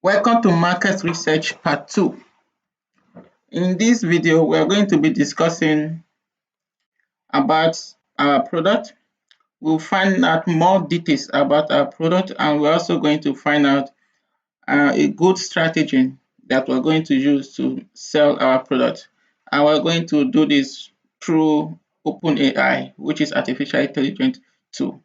Welcome to Market Research Part 2. In this video, we are going to be discussing about our product. We'll find out more details about our product, and we're also going to find out a good strategy that we're going to use to sell our product. And we're going to do this through OpenAI, which is artificial intelligence tool.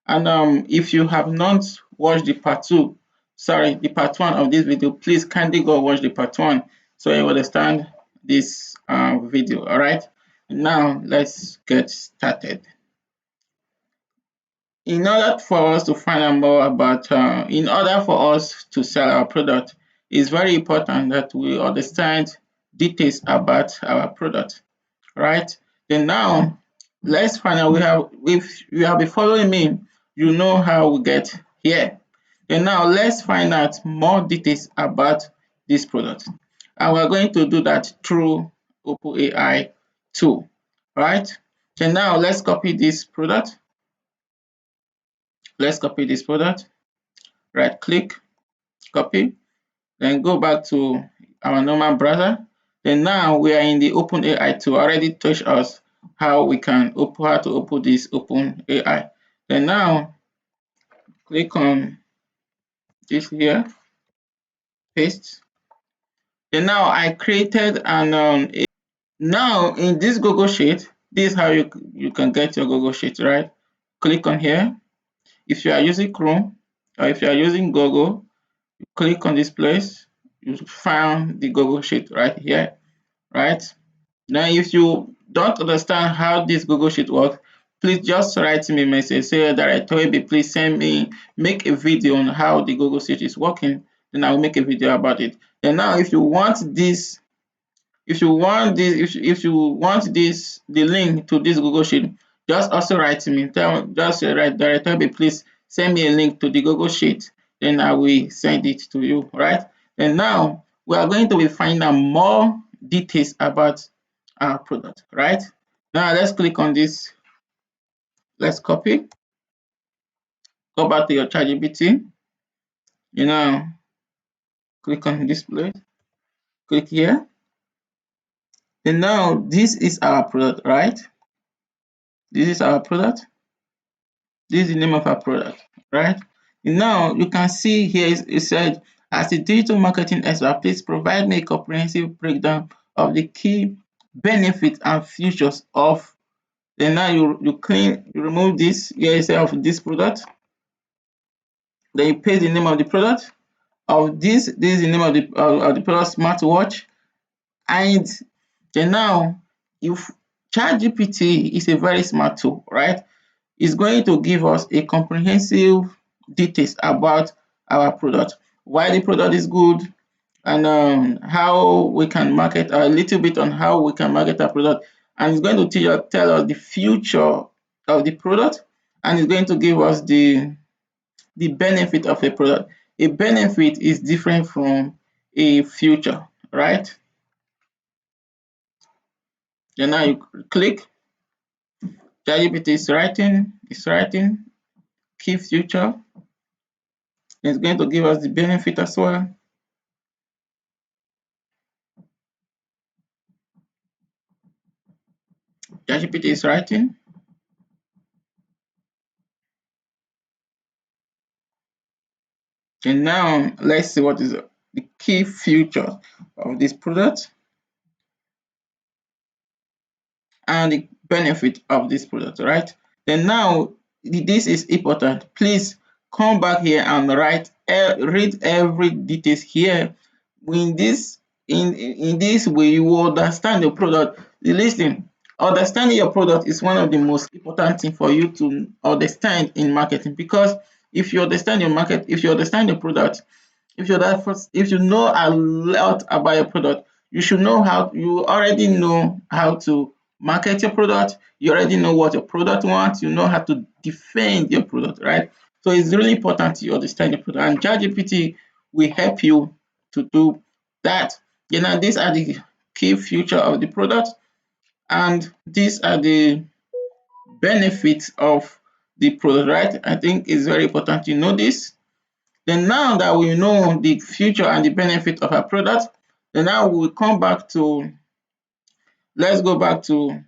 And if you have not watched the part one of this video, please kindly go watch the part one so you understand this video. All right. Now let's get started. In order for us to find out more about, in order for us to sell our product, it's very important that we understand details about our product, right? Then now let's find out. If you have been following me, you know how we get here. Then now let's find out more details about this product, and we're going to do that through OpenAI tool, right? Then now let's copy this product. Let's copy this product. Right click, copy, then go back to our normal browser. Then now we are in the OpenAI tool. Already touch us how we can how to open this OpenAI. Then now click on this here, paste. Then now I created now in this Google Sheet, this is how you can get your Google Sheet, right? Click on here. If you are using Chrome or if you are using Google, you click on this place, you find the Google Sheet right here, right? Now, if you don't understand how this Google Sheet works, please just write me a message. Say, Director Ebe, please make a video on how the Google Sheet is working. Then I will make a video about it. And now, if you want this, if you want the link to this Google Sheet, just also write me. Just write, Director Ebe, please send me a link to the Google Sheet. Then I will send it to you, right? And now we are going to be finding out more details about our product, right? Now let's click on this. Let's copy. Go back to your ChatGPT. You know, click on this place. Click here. And now this is our product, right? This is our product. This is the name of our product, right? And now you can see here it said, as a digital marketing expert, please provide me a comprehensive breakdown of the key benefits and features of. Then now you remove this here of this product. Then you paste the name of the product of this. This is the name of the product smartwatch. And then now, if ChatGPT is a very smart tool, right? It's going to give us a comprehensive details about our product, why the product is good, and how we can market, a little bit on how we can market our product. And it's going to tell us the future of the product, and it's going to give us the benefit of a product. A benefit is different from a future, right? Then now you click, ChatGPT is writing key future. It's going to give us the benefit as well. ChatGPT is writing. And now let's see what is the key feature of this product and the benefit of this product, right? Then now this is important. Please come back here and read every details here. In this way, you will understand your product. Listen, understanding your product is one of the most important thing for you to understand in marketing, because if you understand your market, if you understand your product, if you know a lot about your product, you already know how to market your product, you already know what your product wants, you know how to defend your product, right? So it's really important you understand your product, and ChatGPT will help you to do that. You know, these are the key feature of the product, and these are the benefits of the product, right? I think it's very important you know this. Then now that we know the future and the benefit of our product, then now we will come back to, let's go back to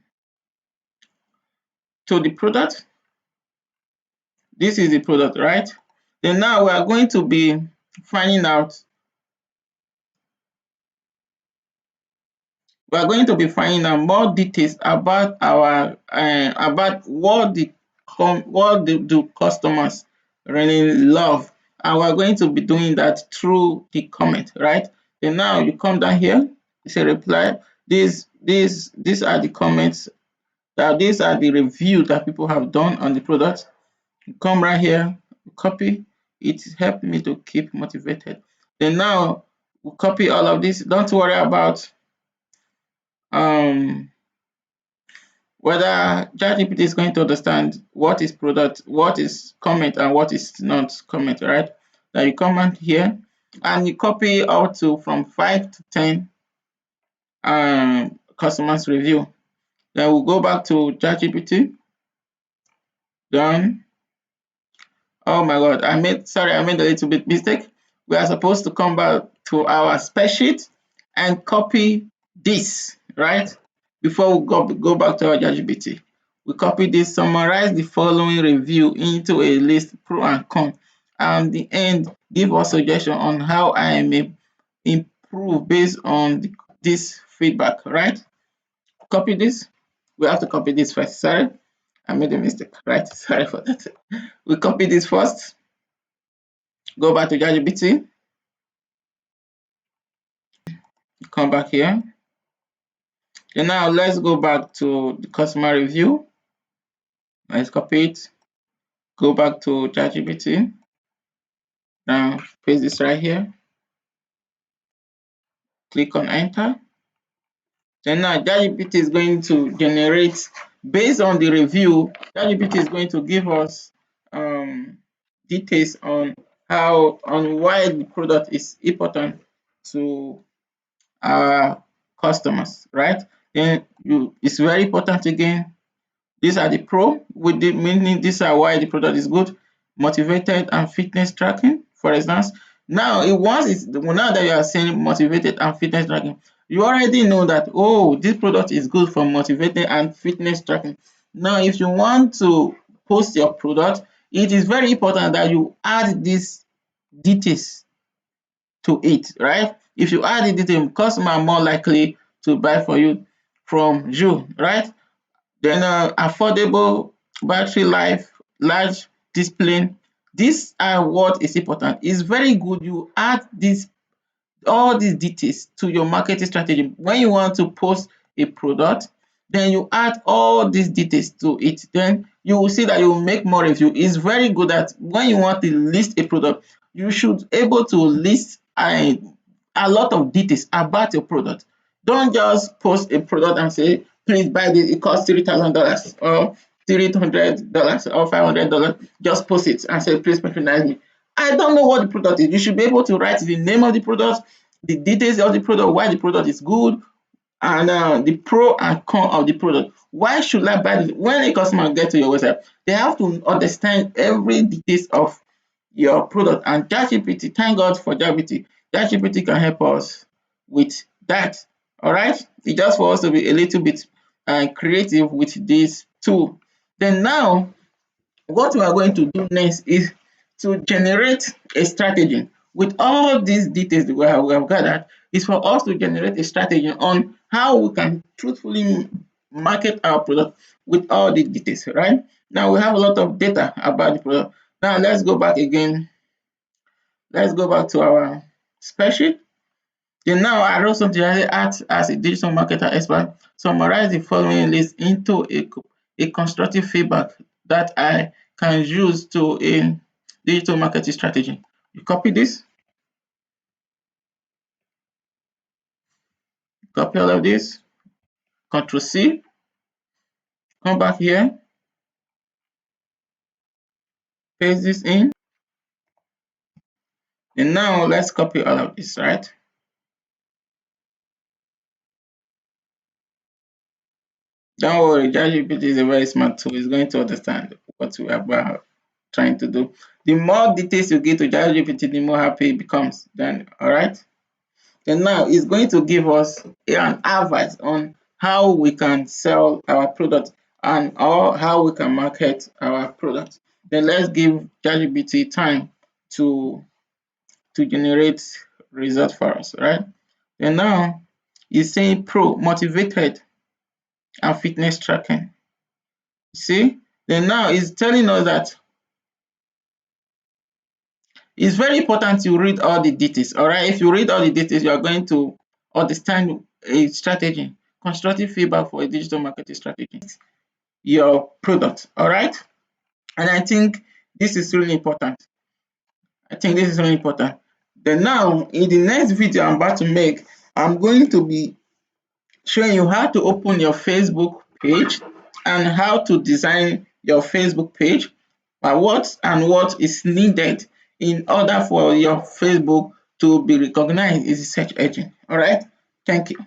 the product. This is the product, right? Then now we are going to be finding out, we are going to be finding out more details about our about what do customers really love, and we're going to be doing that through the comment, right? Then now you come down here, you say reply. These are the comments, that these are the review that people have done on the product. You come right here, copy. It helped me to keep motivated. Then now we copy all of this. Don't worry about um whether ChatGPT is going to understand what is product, what is comment, and what is not comment, right? Now you comment here and you copy out to from 5 to 10 customers review. Then we'll go back to ChatGPT. Done. Oh my god, I made a little bit mistake. We are supposed to come back to our spreadsheet and copy this, right? Before we go back to our ChatGPT. We copy this, summarize the following review into a list, pro and con. And the end, give us suggestion on how I may improve based on this feedback, right? Copy this. We have to copy this first. Sorry, I made a mistake, right? Sorry for that. We copy this first. Go back to ChatGPT, come back here. And now let's go back to the customer review. Let's copy it. Go back to ChatGPT. Now paste this right here. Click on enter. Then now ChatGPT is going to generate, based on the review, ChatGPT is going to give us details on why the product is important to our customers, right? Then it's very important again. These are the pro, with the meaning these are why the product is good, motivated and fitness tracking, for instance. Now, now that you are saying motivated and fitness tracking, you already know that, oh, this product is good for motivated and fitness tracking. Now, if you want to post your product, it is very important that you add these details to it, right? If you add the detail, customers are more likely to buy for you from you, right? Then affordable, battery life, large display. These are what is important. It's very good you add all these details to your marketing strategy. When you want to post a product, then you add all these details to it. Then you will see that you will make more review. It's very good that when you want to list a product, you should able to list a lot of details about your product. Don't just post a product and say, please buy this, it costs $3,000 or $300 or $500. Just post it and say, please patronize me. I don't know what the product is. You should be able to write the name of the product, the details of the product, why the product is good, and the pro and con of the product. Why should I buy it? When a customer gets to your website, they have to understand every details of your product. And ChatGPT, thank God for ChatGPT. ChatGPT can help us with that. All right, it's just for us to be a little bit creative with this tool. Then now what we are going to do next is to generate a strategy. With all these details that we have gathered, is for us to generate a strategy on how we can truthfully market our product with all the details, right? Now we have a lot of data about the product. Now let's go back again. Let's go back to our spreadsheet. Then now I wrote something that act as a digital marketer expert, summarize the following list into a constructive feedback that I can use to a digital marketing strategy. You copy this, copy all of this, Control C, come back here, paste this in, and now let's copy all of this, right? Don't worry, ChatGPT is a very smart tool. It's going to understand what we are trying to do. The more details you give to ChatGPT, the more happy it becomes. Then, all right. Then now it's going to give us an advice on how we can sell our product and or how we can market our product. Then let's give ChatGPT time to generate results for us, right? And now it's saying pro motivated and fitness tracking. See? Then now it's telling us that it's very important to read all the details. All right. If you read all the details, you are going to understand a strategy, constructive feedback for a digital marketing strategy, your product. All right. And I think this is really important. Then now in the next video I'm about to make, I'm going to be showing you how to open your Facebook page and how to design your Facebook page, what is needed in order for your Facebook to be recognized as a search engine. All right. Thank you.